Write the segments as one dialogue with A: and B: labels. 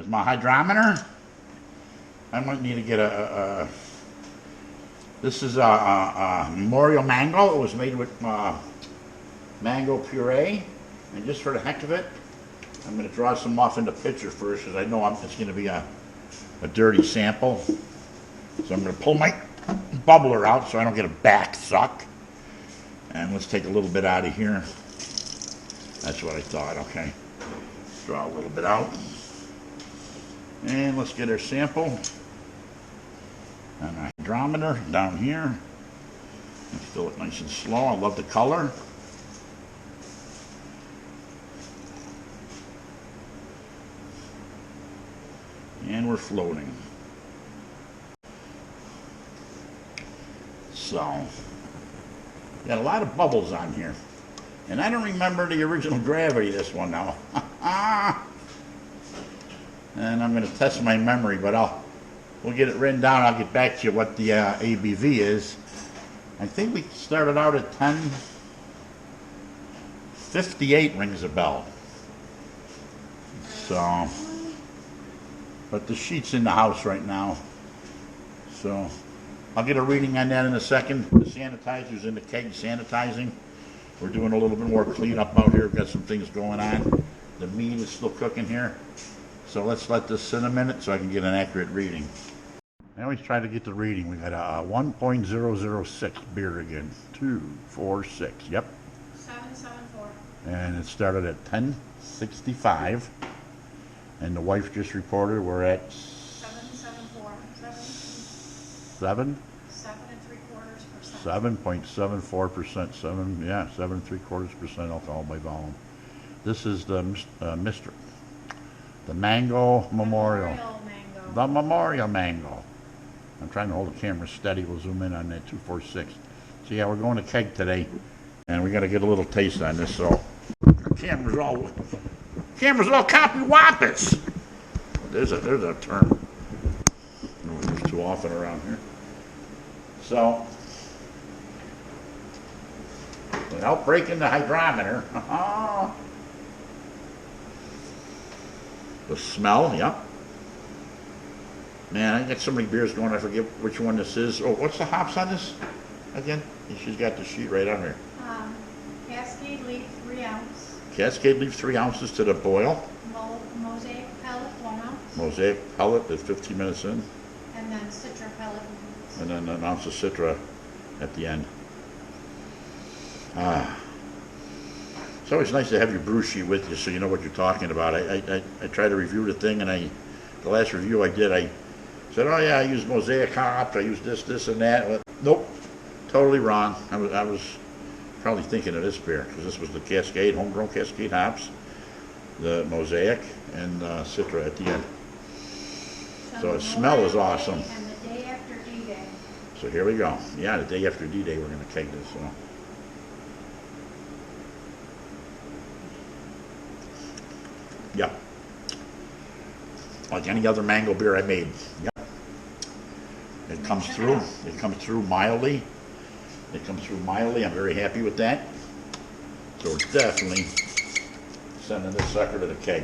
A: my hydrometer. I might need to get this is a Memorial Mango. It was made with mango puree. And just for the heck of it, I'm going to draw some off in the picture first because I know it's going to be a dirty sample. So I'm going to pull my bubbler out so I don't get a back suck. And let's take a little bit out of here. That's what I thought, okay. Draw a little bit out. And let's get our sample. And a hydrometer down here. Let's fill it nice and slow. I love the color. And we're floating. So, got a lot of bubbles on here. And I don't remember the original gravity of this one now. And I'm going to test my memory, but we'll get it written down. I'll get back to you what the ABV is. I think we started out at 1058 rings a bell. So, but the sheet's in the house right now. So, I'll get a reading on that in a second. The sanitizer's in the keg sanitizing. We're doing a little bit more cleanup out here. We've got some things going on. The meat is still cooking here. So let's let this sit a minute so I can get an accurate reading. I always try to get the reading. We got a 1.006 beer again. 246. Yep.
B: 774.
A: And it started at 1065. And the wife just reported we're at
B: 774.
A: 7?
B: 7.75%.
A: 7.74%. 7.75% alcohol by volume. This is the Mr. The Mango Memorial.
B: Mango.
A: The Memorial Mango. I'm trying to hold the camera steady. We'll zoom in on that 246. So yeah, we're going to Kegged today, and we got to get a little taste on this. So the camera's all copy-wampus. There's a term. No one used too often around here. So without breaking the hydrometer. The smell, yep. Man, I got so many beers going, I forget which one this is. Oh, what's the hops on this again? She's got the sheet right on here.
B: Cascade Leaf, 3 ounce.
A: Cascade Leaf, 3 ounces to the boil.
B: Mosaic Pellet, 1 ounce.
A: Mosaic Pellet is 15 minutes in.
B: And then Citra Pellet.
A: And then an ounce of Citra at the end. It's always nice to have your brew sheet with you so you know what you're talking about. I try to review the thing, and the last review I did, I said, oh yeah, I use Mosaic hops, I use this and that. But nope, totally wrong. I was probably thinking of this beer, because this was the Cascade, homegrown Cascade hops, the Mosaic, and Citra at the end. So the smell is awesome.
B: And the day after D-Day.
A: So here we go. Yeah, the day after D-Day we're going to keg this. So. Yep. Like any other mango beer I made. Yep. It comes through. It comes through mildly. I'm very happy with that. So we're definitely sending this sucker to the keg.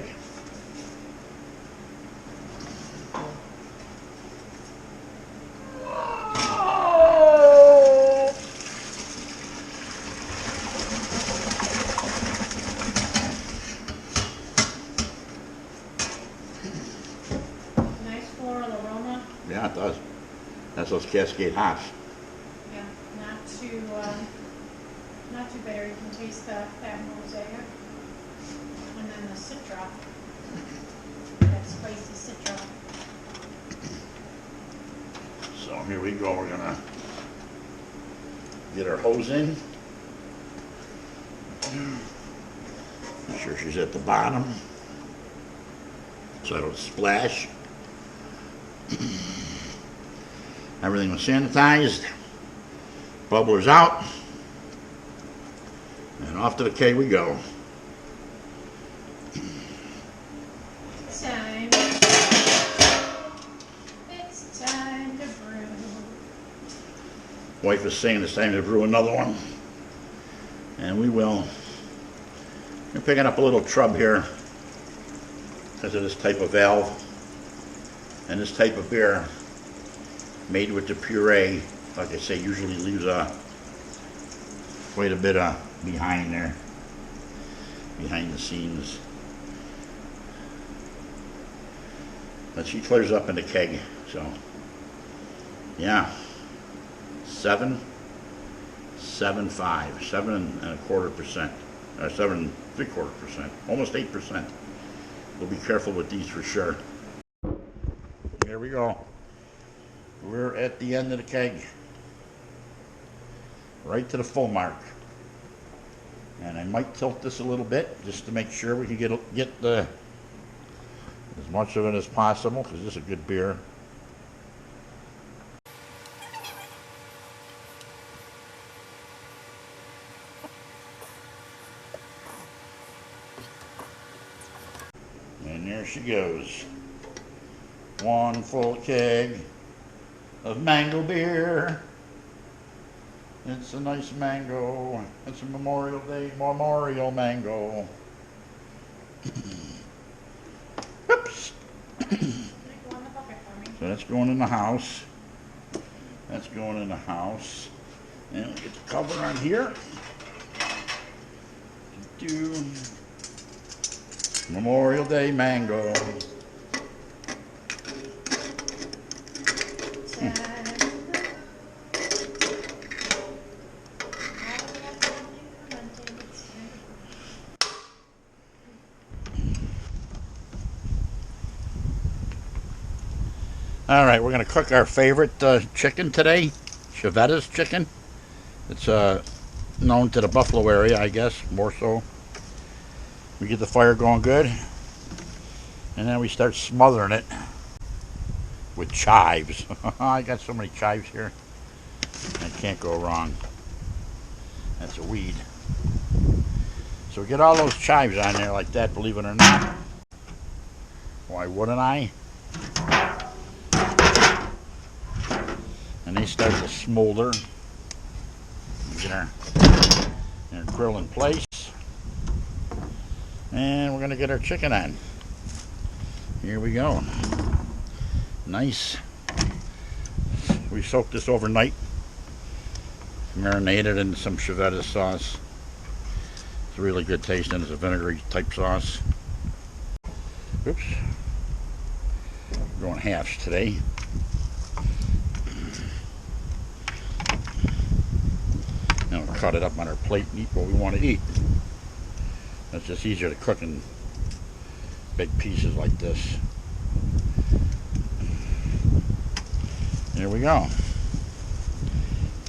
A: Yeah, it does. That's those Cascade hops.
B: Yeah, not too bitter. You can taste that Mosaic, and then the Citra. That spicy Citra.
A: So here we go. We're gonna get our hose in. Make sure she's at the bottom, so I don't splash. Everything was sanitized. Bubbler's out. And off to the keg we go.
B: It's time to brew.
A: Wife is saying it's time to brew another one. And we will. We're picking up a little trub here because of this type of valve. And this type of beer, made with the puree, like I say, usually leaves quite a bit behind there, behind the scenes. But she clears up in the keg, so yeah, 7.75, 7.25%, or 7.75%, almost 8%. We'll be careful with these for sure. Here we go. We're at the end of the keg, right to the full mark. And I might tilt this a little bit just to make sure we can get as much of it as possible, because this is a good beer. And there she goes. One full keg of mango beer. It's a nice mango. It's a Memorial Day memorial mango. Oops. So that's going in the house. That's going in the house. And we'll get the cover on here. Memorial Day mango. All right, we're going to cook our favorite chicken today, Chevetta's chicken. It's known to the Buffalo area, I guess, more so. We get the fire going good, and then we start smothering it with chives. I got so many chives here, I can't go wrong. That's a weed. So we get all those chives on there like that, believe it or not. Why wouldn't I? And they start to smolder. Get our grill in place. And we're going to get our chicken on. Here we go. Nice. We soaked this overnight. Marinated in some Chevetta sauce. It's really good tasting. It's a vinegary type sauce. Oops. We're going halves today. Now we'll cut it up on our plate and eat what we want to eat. It's just easier to cook in big pieces like this. There we go.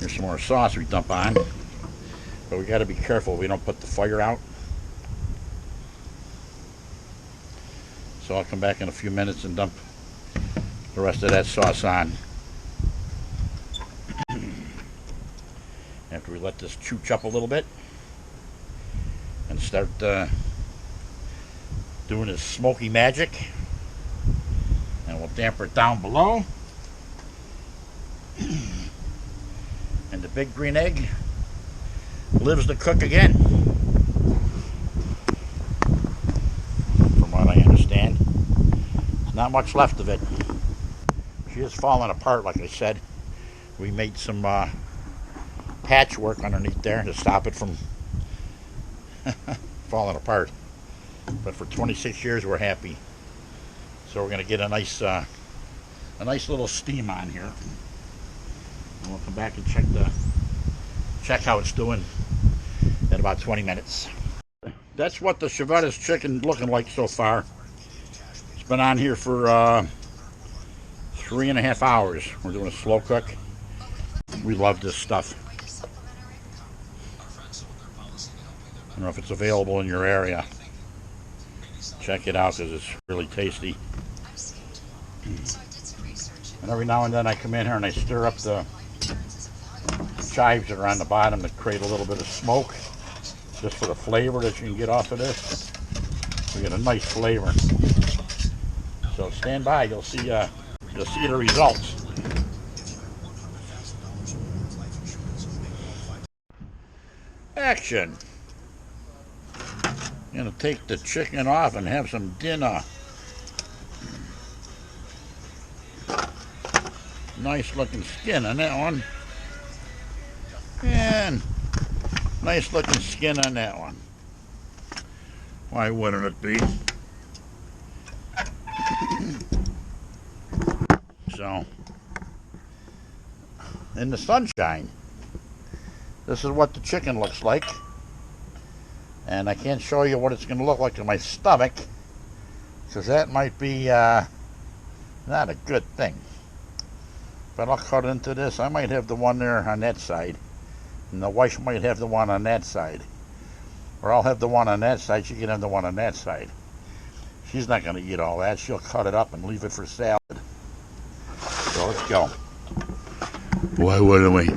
A: Here's some more sauce we dump on. But we got to be careful we don't put the fire out. So I'll come back in a few minutes and dump the rest of that sauce on. After we let this chooch up a little bit and start doing his smoky magic, and we'll damper it down below. And the big green egg lives to cook again, from what I understand. There's not much left of it. She is falling apart, like I said. We made some patchwork underneath there to stop it from falling apart. But for 26 years we're happy. So we're going to get a nice little steam on here. And we'll come back and check how it's doing in about 20 minutes. That's what the Chevetta's chicken looking like so far. It's been on here for 3.5 hours. We're doing a slow cook. We love this stuff. I don't know if it's available in your area. Check it out because it's really tasty. And every now and then I come in here and I stir up the chives that are on the bottom to create a little bit of smoke, just for the flavor that you can get off of this. We get a nice flavor. So stand by, you'll see the results. Action. Gonna take the chicken off and have some dinner. nice looking skin on that one. And nice looking skin on that one. Why wouldn't it be? So, in the sunshine, this is what the chicken looks like. And I can't show you what it's going to look like in my stomach, because that might be not a good thing. But I'll cut into this. I might have the one there on that side, and the wife might have the one on that side. Or I'll have the one on that side, she can have the one on that side. She's not going to eat all that. She'll cut it up and leave it for salad. So let's go. Why wouldn't we?